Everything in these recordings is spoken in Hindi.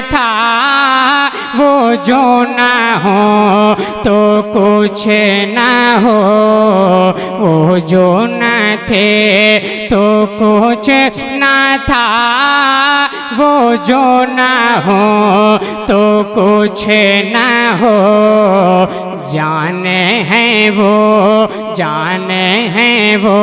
था, वो जो ना हो तो कुछ ना हो, वो जो न थे तो कुछ ना था, वो जो ना हो तो कुछ ना हो। जाने हैं वो, जाने हैं वो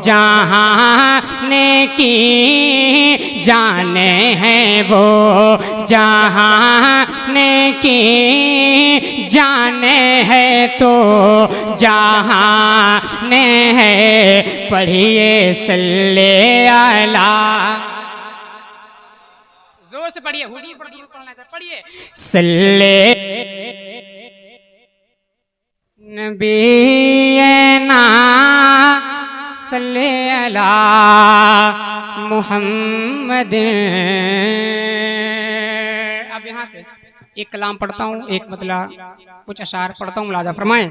जहाँ ने की, जाने हैं वो जहाँ ने की, जाने है तो जहाँ ने है। पढ़िए सल्ले अला, जोर से पढ़िए, पढ़िए सल्ले नबीना सल्ले अला मुहम्मद। अब यहाँ से एक कलाम पढ़ता हूँ, एक मतलब कुछ अशार पढ़ता हूँ, मुलाजा फरमाएं।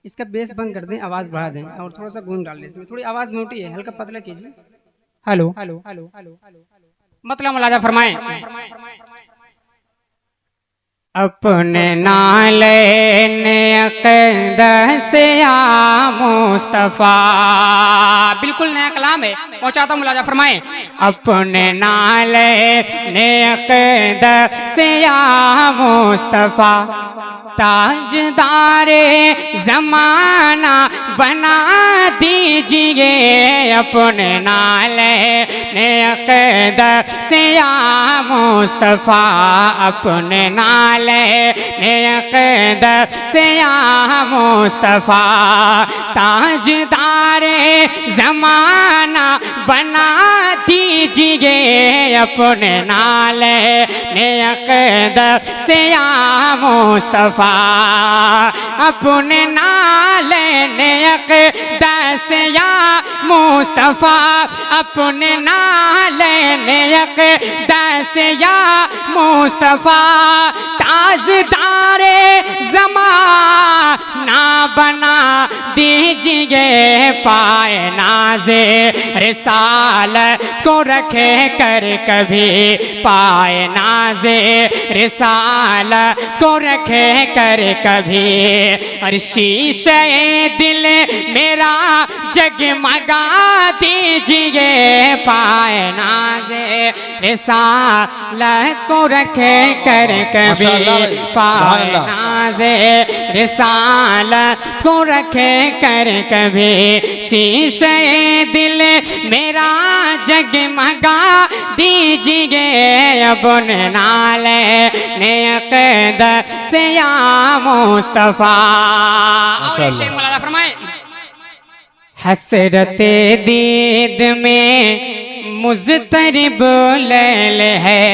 इसका बेस बंद कर दें, आवाज बढ़ा दें और थोड़ा सा गूंज डाल दें। इसमें थोड़ी आवाज मोटी है, हल्का पतला कीजिए। हेलो हेलो हेलो हेलो, मतलब मुलाजा फरमाएं। अपने नाले ने अक़दस या मुस्तफ़ा, बिल्कुल नया कलाम है, पहुंचाता हूँ, मुलाजा फरमाएं। अपने नाले ने अक़दस या मुस्तफ़ा, ताजदारे ज़माना बना दीजिए। अपने नाले ने अक़दस या मुस्तफ़ा, अपने नाले ने अक़दस या मुस्तफ़ा, ताजदारे ज़माना बना दीजिए। अपने नाले ने अक़दस या मुस्तफ़ा, अपने नाले ने अक़दस या मुस्तफ़ा, अपने नाले ने अक़दस या मुस्तफ़ा, ताजदारे ज़माना बना दीजिए। पाए नाज़े रिसालत को रखे कर कभी, पाए नाज़े रिसालत को रखे कर कभी। और शीशे दिल मेरा जगमगा दीजिए। पाए नाज़े रिसालत को रखे कर कभी, पाए नाज़े रिसालत को रखे कर कभी। शीशे दिल मेरा जगमगा दीजिए। अपने नाले ने अक़दस या मुस्तफ़ा। हसरते दीद में मुज़तरिब लैल है,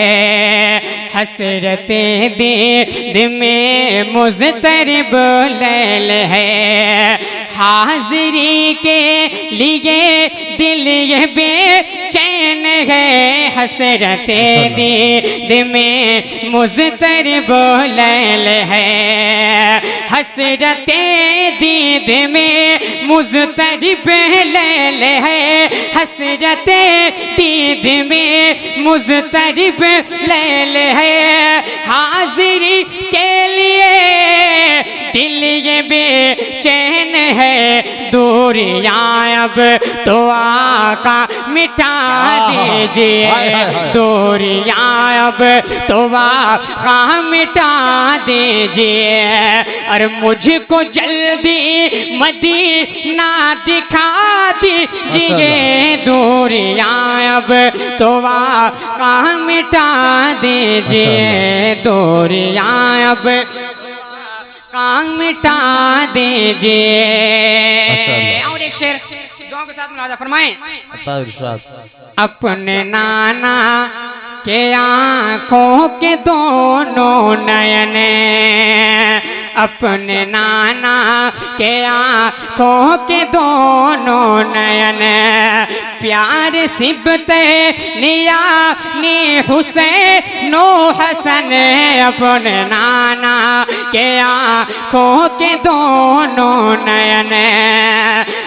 हसरते दीद में मुज़तरिब लैल है। हाज़री के लिए दिल ये बेचैन है, हसरते दीद में मुज़तरिब लैल है। हसरते दीद में मुज़तरिब लैल है, हसरते दीद में मुज़तरिब लैल है। हाज़री के लिए दिल ये बेचैन है। दूरियां अब तो आका मिटा दीजिए, दूरियां अब तो आका मिटा दीजिए। और मुझको जल्दी मदीना दिखा दीजिए। दूरियां अब तो आका मिटा दीजिए, दूरियां अब काम मिटा दीजिए। और एक शेर दुआ के साथ मुलाजा फरमाएं। अपने नाना के आँखों के दोनों नयन, अपने नाना के आँखों के दोनों नयन, प्यार सिबते नियानी हुसैनो हसन। अपने नाना के आँखों के दोनों नयन,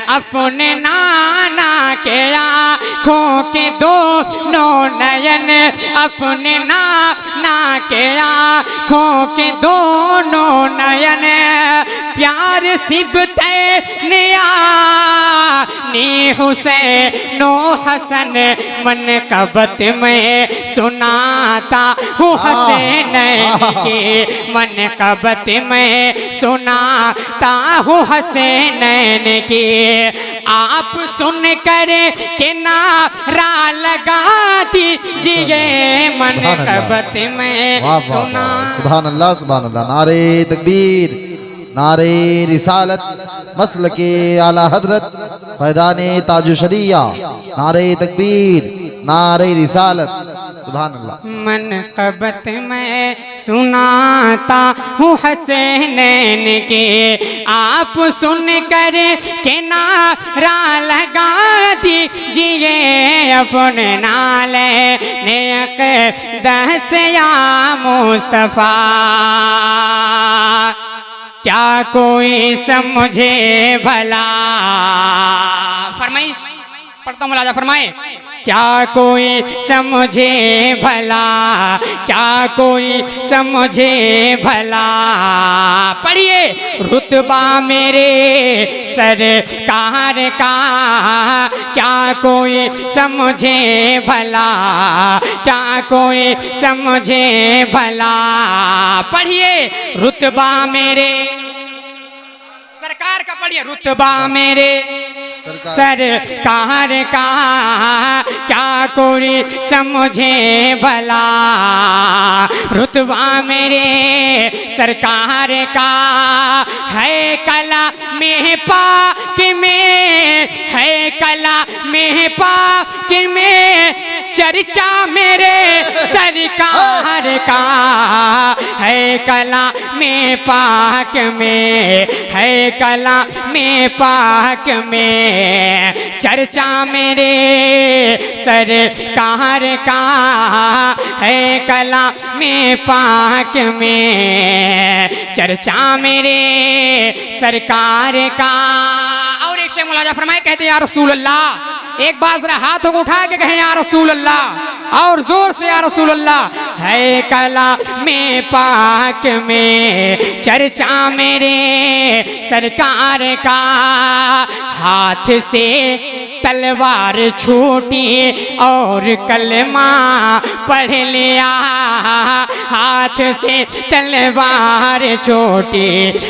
अपने नाना के आँखों के दोनों नयन अपने ना के आँखों के दोनों नयन प्यार सिबते नी हुसैनो हसन मन कबत में सुनाता हूँ हसनैन के मन कबत में सुनाता हूँ हसनैन के आप सुन कर के नारा लगा दीजिए मन कबत में सुना। सुभान अल्लाह नारे तकबीर नारे रिसालत मसल के आला हजरत फैदाने ताजु शरिया नारे तकबीर नारे रिसालत सुभान अल्लाह। मन कबत में सुनाता हूँ हसनैन के आप सुन कर के नारा लगा दीजिए अपने नाले नेक दस या मुस्तफ़ा क्या कोई समझे भला। फरमाइश पढ़ता हूँ मुलाजा फरमाए क्या कोई समझे भला क्या कोई समझे भला। पढ़िए रुतबा मेरे सरकार का क्या कोई समझे भला क्या कोई समझे भला। पढ़िए रुतबा मेरे सरकार का पढ़िए रुतबा मेरे सरकार का क्या कोई समझे भला। रुतबा मेरे सरकार का है कला में पाक में है कला में पाक में चर्चा मेरे सरकार का है कला में पाक में है कला में पाक में चर्चा मेरे सरकार का है कला में पाक में चर्चा मेरे सरकार का। और एक शेर मुलाजा फरमाए कहते या रसूल अल्लाह एक बार जरा हाथों को उठा के कहें या रसूल अल्लाह और जोर से या रसूल अल्लाह। है कला में पाक में चर्चा मेरे सरकार का हाथ से तलवार छूटी और कलमा पढ़ लिया हाथ से तलवार छोटी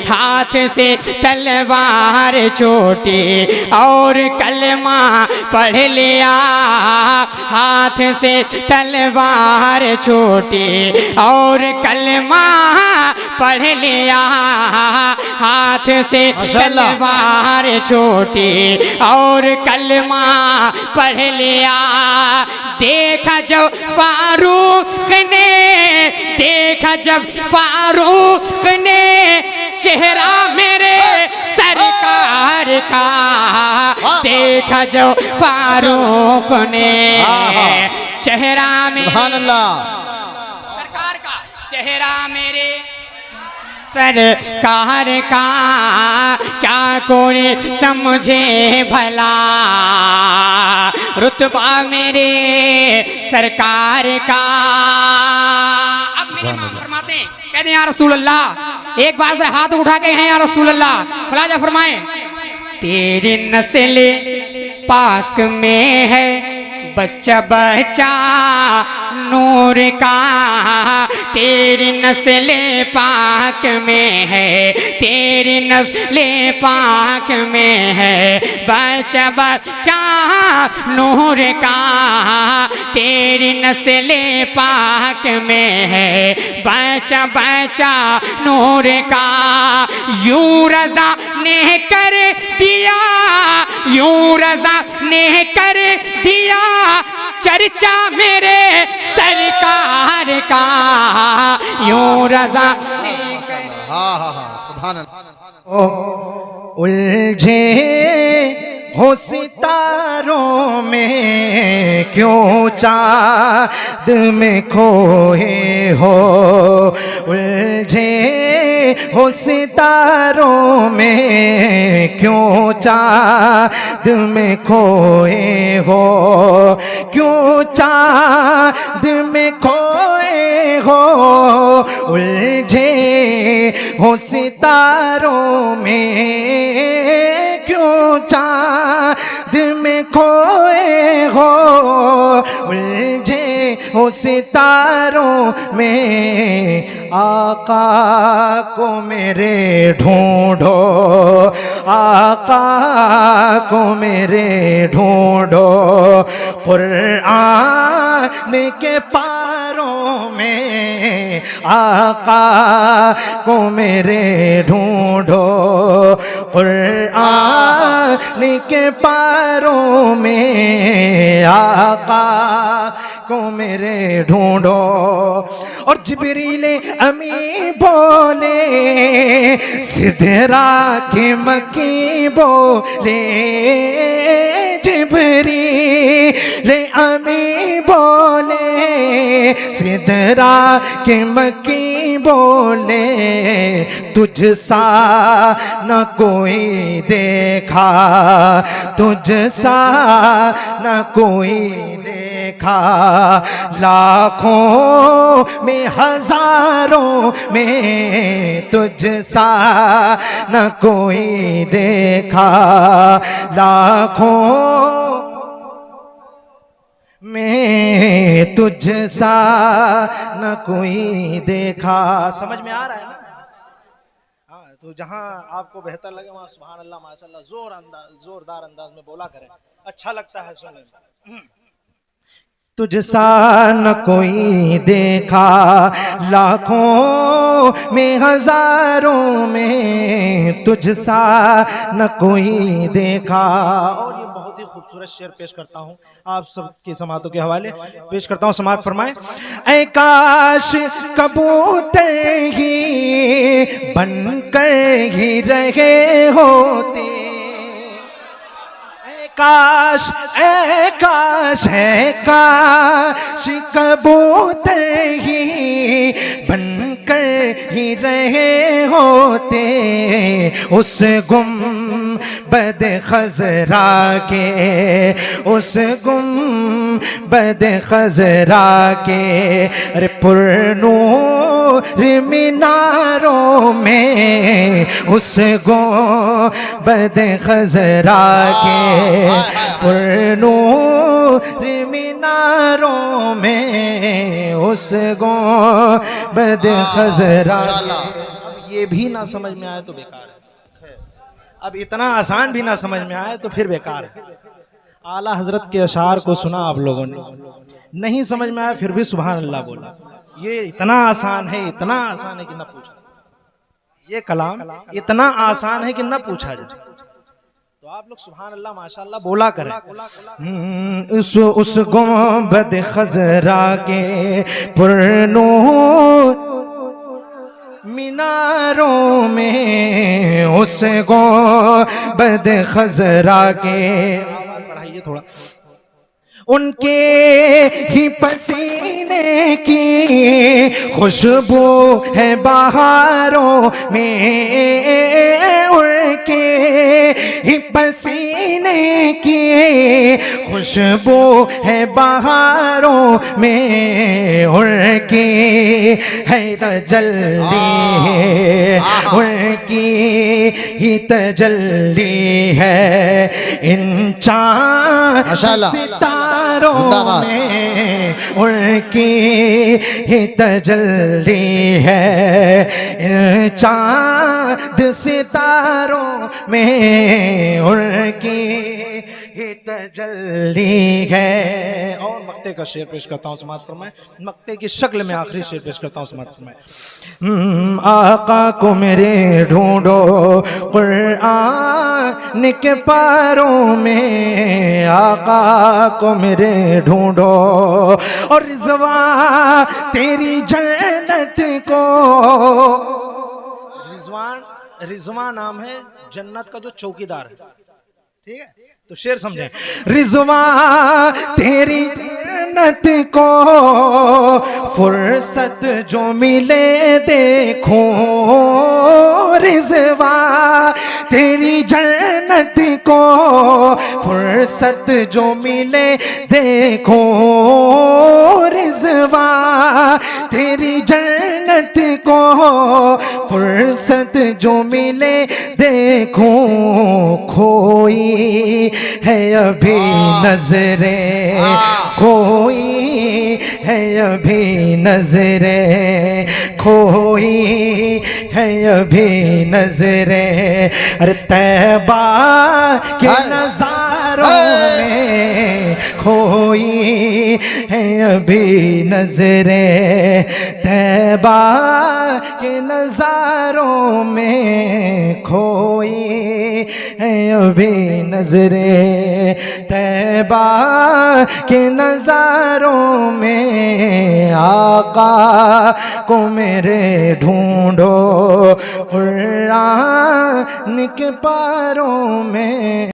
हाथ से तलवार छोटी और कलमा पढ़ लिया हाथ से तलवार छोटी और कलमा पढ़ लिया हाथ से तलवार छोटी और कलमा पढ़ लिया। देखा जब फारूक ने देखा जब फारूक ने चेहरा मेरे सरकार का देखा जब फारूक ने चेहरा मेरे सरकार का चेहरा मेरे सरकार का क्या कोई समझे भला। रुतबा मेरे सरकार का। अब मेरे इमाम फरमाते हैं कहते हैं या रसूल अल्लाह एक बार जरा हाथ उठा के हैं या रसूल अल्लाह मुलाजा फरमाए तेरी नस्ल पाक में है बच्चा बच्चा नूर का तेरी नस्ल पाक में है तेरी नस्ल पाक में है बच्चा बच्चा नूर का तेरी नस्ल पाक में है बच्चा बच्चा नूर का। यूं रज़ा ने कर दिया यूं रज़ा ने कर दिया चर्चा मेरे सरकार का यूं रज़ा सुभान अल्लाह। उलझे हो सितारों में क्यों चाँद में खोए हो उलझे हो सितारों में, क्यों चाँद में खोए हो, क्यों चाँद में खोए हो, उलझे हो सितारों में, क्यों चाँद में खोए हो, उलझे हो सितारों में। आका को मेरे ढूंढो, आका को मेरे ढूंढो, कुरान के पारों में, आका को मेरे ढूंढो, कुरान के पारों में, आका को मेरे ढूंढो। और जिब्रील अमी बोले, सिदरा के मकी बोले, जिब्रील अमी बोले, सिदरा के मकी बोले, तुझ सा न कोई देखा, तुझ सा न कोई देखा, लाखों में हजारों में, तुझ सा न कोई देखा, लाखों में तुझ सा न कोई देखा। समझ में आ रहा है ना? हाँ, तो जहाँ आपको बेहतर लगे वहाँ सुभान अल्लाह माशाल्लाह जोरदार अंदाज में बोला करें, अच्छा लगता है सुनने में। तुझ सा न कोई देखा, लाखों में हजारों में, तुझ सा न कोई देखा। और ये बहुत ही खूबसूरत शेर पेश करता हूँ आप सबकी समातों के हवाले पेश करता हूँ, समात फरमाएं। ऐ काश कबूतर ही बनकर ही रहे होते, काश ऐ काश है काश कबूतर ही बनकर ही रहे होते, उस गुंबद खजरा के, उस गुंबद खजरा के, अरे पुरनूर मीनारों में, उस गुंबद खजरा के, पुरनूर मीनारों में, उस गुंबद खजरा के। ये भी ना समझ में आए तो बेकार है, अब इतना आसान भी ना समझ में आए तो फिर बेकार है। आला हजरत के अशार को सुना आप लोगों ने, नहीं समझ में आया फिर भी सुभान अल्लाह बोला। ये इतना आसान है, इतना आसान है कि ना पूछा, ये कलाम इतना आसान है कि ना पूछा जाए। तो आप लोग सुभान अल्लाह माशाअल्लाह बोला करें। उस गुंबद खजरा के पुरनूर मीनारों में, उस गुंबद खजरा के, आवाज बढ़ाइए थोड़ा, उनके ही पसीने की खुशबू है बहारों में, उनके ही पसीने की खुशबू है बहारों में, उनकी है तजल्ली है, उनकी ही तजल्ली है इन चाँद सितारों में, उनकी ही तजल्ली है इन चाँद सितारों में, उनकी ही तजल्ली है। और मक्ते का शेर पेश करता हूँ, समात फरमाएं। मक्ते की शक्ल में आखिरी शेर पेश करता हूँ, समात फरमाएं। आका को मेरे ढूंढो कुरान के पारों में, आका को मेरे ढूंढो, और रिजवान तेरी जन्नत को, रिजवान नाम है जन्नत का जो चौकीदार है, ठीक है, तो शेर समझे। रिजवा तेरी जन्नत को फुर्सत जो मिले देखो, रिजवा तेरी जन्नत को फुर्सत जो मिले देखो, रिजवा तेरी जन्नत को फुर्सत जो मिले देखो, खोई है अभी नजरे, खोई है अभी नजरे, खोई है अभी नजरे। अरे तैबा के नजारों में खोई है अभी नजरे, तैबा के नजारों में खोई है अभी नजरे, तैबा के नजारों में आका को मेरे ढूंढो, कुरान के पारों में।